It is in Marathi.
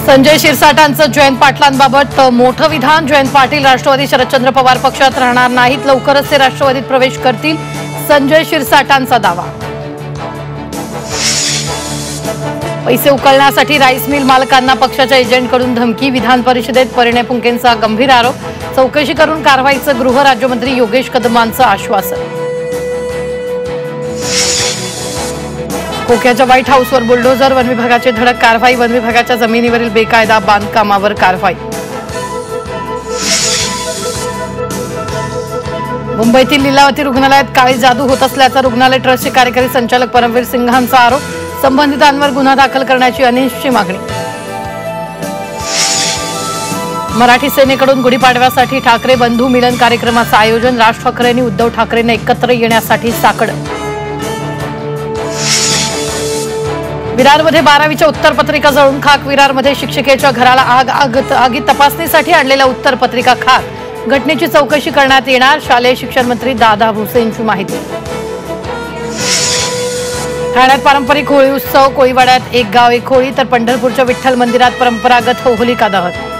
संजय शिरसाटांचं जयंत पाटलांबाबत मोठं विधान। जयंत पाटील राष्ट्रवादी शरदचंद्र पवार पक्षात राहणार नाहीत, लवकरच ते राष्ट्रवादीत प्रवेश करतील, संजय शिरसाटांचा दावा। पैसे उकळण्यासाठी राईस मिल मालकांना पक्षाच्या एजंटकडून धमकी। विधान परिषदेत परिणय फुंकेंचा गंभीर आरोप। चौकशी करून कारवाईचं गृह राज्यमंत्री योगेश कदमांचं आश्वासन। खोक्याच्या व्हाईट हाऊसवर बुलडोझर, वन विभागाची धडक कारवाई। वन विभागाच्या जमिनीवरील बेकायदा बांधकामावर कारवाई। मुंबईतील लीलावती रुग्णालयात काळी जादू होत असल्याचा रुग्णालय ट्रस्टचे कार्यकारी संचालक परमवीर सिंघांचा आरोप। संबंधितांवर गुन्हा दाखल करण्याची अनिशची मागणी। मराठी सेनेकडून गुढीपाडव्यासाठी ठाकरे बंधू मिलन कार्यक्रमाचं आयोजन। राज ठाकरेंनी उद्धव ठाकरेंना एकत्र येण्यासाठी साकड। विरारमध्ये 12वीच्या उत्तरपत्रिका जळून खाक। विरारमध्ये शिक्षिकेच्या घराला आग। आगी तपासणीसाठी आणलेल्या उत्तरपत्रिका खाक। घटनेची चौकशी करण्यात येणार। शालेय शिक्षण मंत्री दादा भुसेंची माहिती। ठाण्यात पारंपरिक होळी उत्सव। कोळीवाड्यात एक गाव एक होळी, तर पंढरपूरच्या विठ्ठल मंदिरात परंपरागत होलिका दहन।